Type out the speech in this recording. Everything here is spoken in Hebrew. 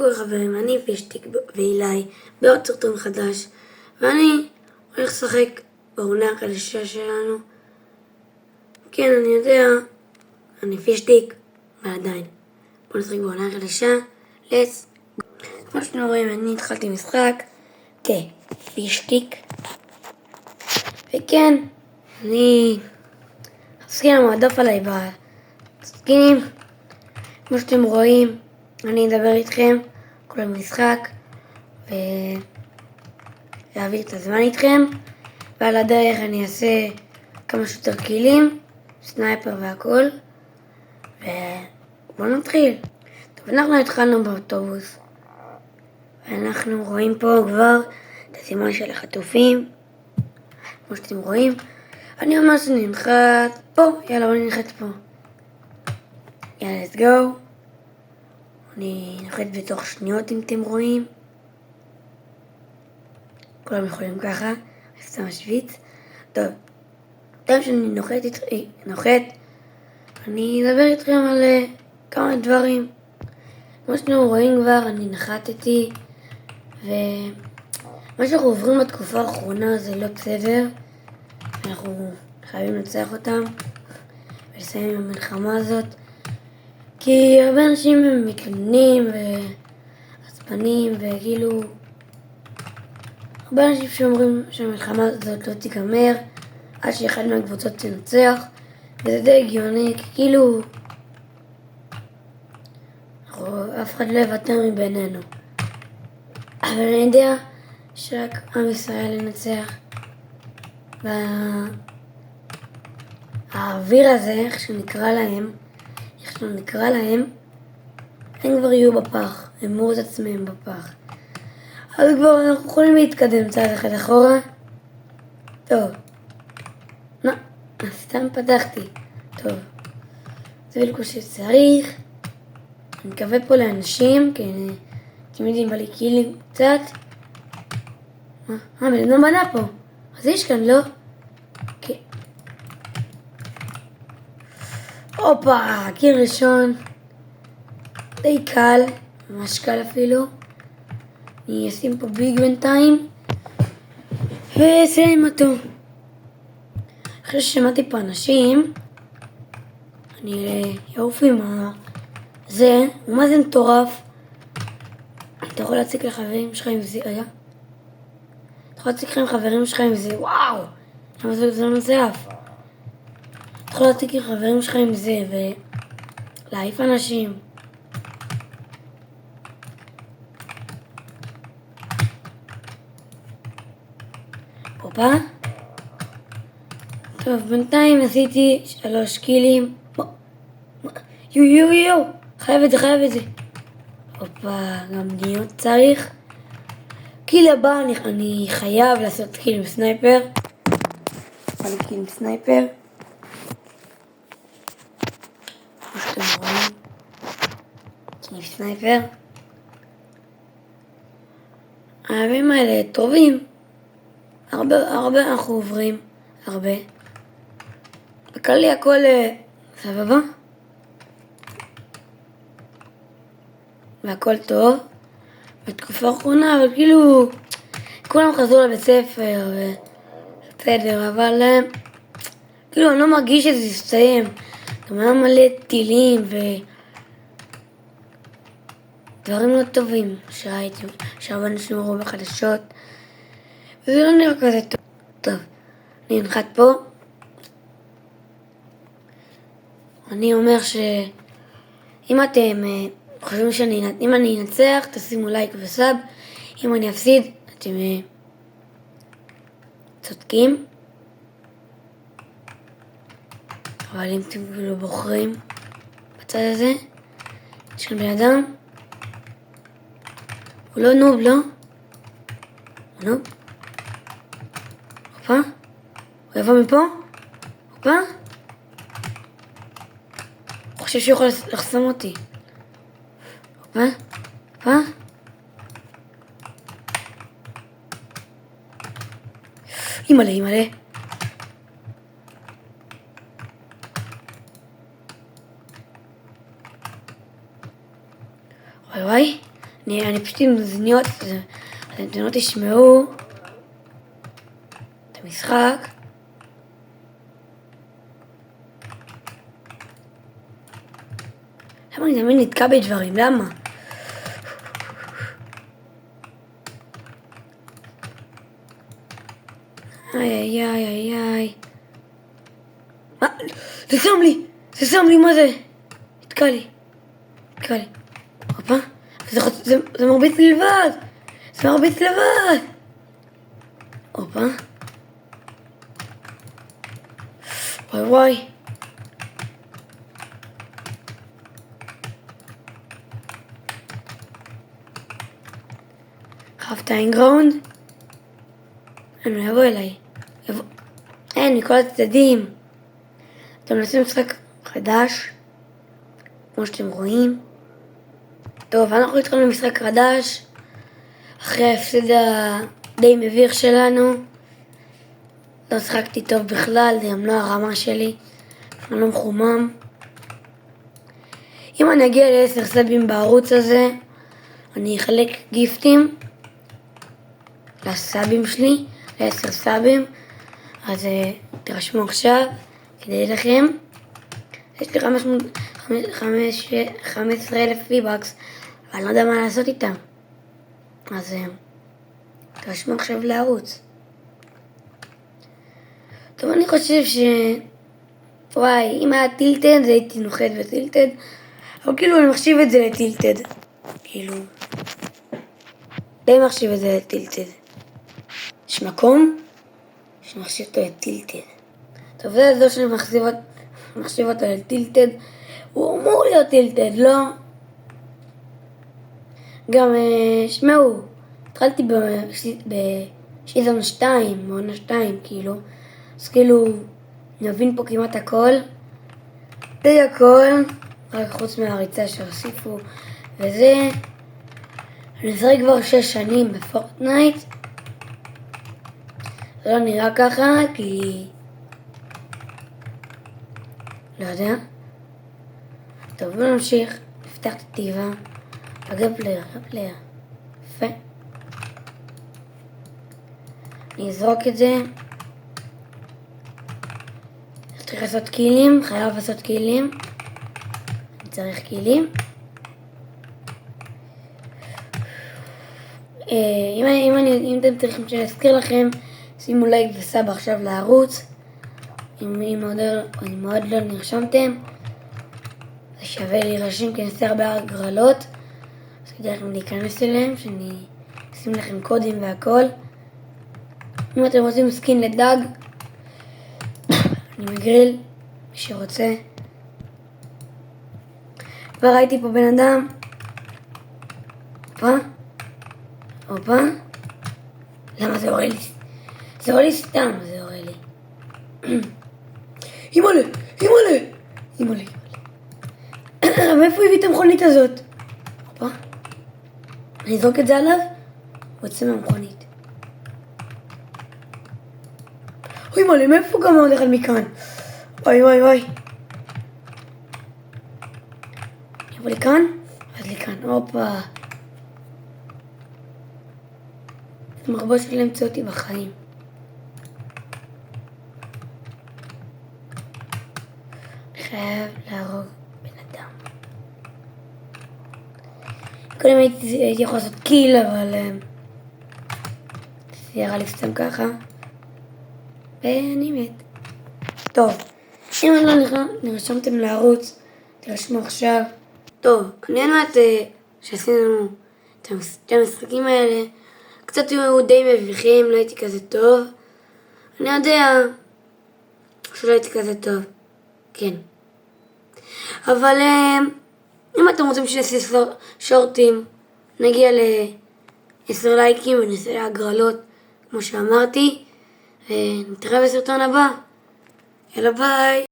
קורה חברים? אני פישטיק ואילי בעוד סרטון חדש, ואני הולך לשחק בעונה החדשה שלנו. כן, אני יודע, אני פישטיק, אבל עדיין. בואו נשחק בעונה החדשה. let's go. כמו שאתם רואים, אני התחלתי משחק כפישטיק, וכן, אני הסקין המועדף עליי בסקינים. כמו שאתם רואים, אני אדבר איתכם כל המשחק ולהעביר את הזמן איתכם, ועל הדרך אני אעשה כמה שיותר קילים, סנייפר והכל, ובואו נתחיל. טוב, אנחנו התחלנו באוטובוס, ואנחנו רואים פה כבר את הסימן של החטופים. כמו שאתם רואים, אני ממש ננחת פה. יאללה, בוא ננחת פה. יאללה, let's go. אני נוחת בתוך שניות אם אתם רואים. כולם יכולים ככה, סתם משוויץ. טוב, טוב שאני נוחת, אני אדבר איתכם על כמה דברים. כמו שאתם רואים כבר, אני נחתתי, ומה שאנחנו עוברים בתקופה האחרונה זה לא בסדר. אנחנו חייבים לנצח אותם ולסיים עם המלחמה הזאת, כי הרבה אנשים הם מתלוננים ועצבנים, וכאילו הרבה אנשים שאומרים שהמלחמה הזאת לא תיגמר עד שאחד מהקבוצות תנצח, וזה די הגיוני, כי כאילו אף אחד לא יוותר מבינינו. אבל אני יודע שרק עם ישראל ינצח, והאוויר הזה, איך שנקרא להם, הם כבר יהיו בפח, הם מורו את עצמם בפח. אז כבר אנחנו יכולים להתקדם צעד אחד אחורה. טוב, סתם פתחתי. טוב, זה בדיוק שצריך. אני מקווה פה לאנשים, כי אתם יודעים, בא לי קילים קצת. בן אדם בנה פה, אז יש כאן, לא? כן. הופה, קיל ראשון. די קל, ממש קל אפילו. אני אשים פה ביג בינתיים, ואסיים אותו. אחרי ששמעתי פה אנשים, אני אעוף עם זה, ומה זה מטורף. אתה יכול להציג לחברים שלך עם זה, אתה יכול להציג לחברים שלך עם זה, וואו, למה זה לא מזעף? אתה יכול להציג לחברים שלך עם זה, ולהעיף אנשים. הופה. טוב, בינתיים עשיתי 3 קילים. יו, חייב את זה. הופה, גם ניות צריך. קיל הבא, אני חייב לעשות קיל עם סנייפר. כמו שאתם רואים, קיל עם סנייפר. הימים האלה טובים. הרבה אנחנו עוברים, הרבה. בכללי הכל סבבה. והכל טוב. בתקופה האחרונה, אבל כאילו כולם חזרו לבית ספר בסדר, אבל כאילו אני לא מרגיש שזה יסתיים. גם היה מלא טילים ודברים לא טובים שראיתי, שהרבה אנשים ראו בחדשות, וזה לא נראה כזה טוב. טוב, אני אנחת פה. אני אומר שאם אתם חושבים אם אני אנצח, תשימו לייק וסאב. אם אני אפסיד, אתם צודקים. אבל אם אתם לא בוחרים בצד הזה, יש כאן בן אדם. הוא לא נוב, לא? הוא נוב? הופה? הוא יבוא מפה? הופה? הוא חושב שהוא יכול לחסום אותי. הופה? אימא'לה. וואי, אני פשוט עם אוזניות, אז אתם לא תשמעו את המשחק. למה אני תמיד נתקע בדברים? למה? איי איי איי איי. זה שם לי, מה זה? נתקע לי. הופה, זה מרביץ לי לבד. הופה. וואי. חפת איינגראונד? הוא יבוא אליי. אין, מכל הצדדים. אתם מנסים משחק חדש, כמו שאתם רואים. טוב, אנחנו התחלנו משחק חדש, אחרי ההפסד הדי מביך שלנו. לא שחקתי טוב בכלל, זה גם לא הרמה שלי. אני לא מחומם. אם אני אגיע ל10 סאבים בערוץ הזה, אני אחלק גיפטים לסאבים שלי, ל10 סאבים. אז תרשמו עכשיו, כדי לכם. יש לי 15,000 וי-בקס, אבל אני לא יודע מה לעשות איתם. אז תרשמו עכשיו לערוץ. טוב, אני חושב וואי, אם היה טילטד, זה הייתי נוחת בטילטד. אבל כאילו אני מחשיב את זה לטילטד. כאילו, די מחשיב את זה לטילטד. יש מקום שמחשיב אותו לטילטד. טוב, זה הזו שאני מחשיב אותו לטילטד. הוא אמור להיות טילטד, לא? גם, שמעו, התחלתי בשיזון 2, בעונה 2, כאילו. אז כאילו, נבין פה כמעט הכל. די הכל, רק חוץ מהריצה שהוסיפו וזה. אני משחק כבר 6 שנים בפורטנייט. זה לא נראה ככה, כי לא יודע. טוב, בוא נמשיך. נפתח את הטבע. פלייר. יפה. אני אזרוק את זה. צריך לעשות קילים. חייב לעשות קילים. אני צריך קילים. אם אתם צריכים להזכיר לכם, שימו לייק וסאב עכשיו לערוץ. אם מאוד לא נרשמתם, זה שווה להירשם, כי אני עושה הרבה הגרלות. אז כדאי לכם להיכנס אליהם, שאני אשים לכם קודים והכל. אם אתם רוצים סקין לדג, אני מגריל, מי שרוצה. כבר ראיתי פה בן אדם. הופה. למה זה יורה לי? זה יורה לי סתם, זה יורה לי. אימא'לה. מאיפה הביא את המכונית הזאת? הופה. אני אזרוק את זה עליו, הוא יוצא מהמכונית. אימא'לה, מאיפה הוא גם הולך על מכאן? וואי. יבוא לי כאן, אז לי כאן, הופה. זה מרבות שלי למצוא אותי בחיים. אני חייב להרוג בן אדם. קודם הייתי יכול לעשות קיל, אבל זה ירה לי סתם ככה. ואני מת. טוב, אם אני לא נרשמתם לערוץ, תרשמו עכשיו. טוב, אני יודעת שעשינו את המשחקים האלה. קצת היו די מביכים, לא הייתי כזה טוב. אני יודע שלא הייתי כזה טוב. כן. אבל אם אתם רוצים שנעשה שורטים, נגיע ל10 לייקים ונעשה להגרלות, כמו שאמרתי. נתראה בסרטון הבא. יאללה ביי.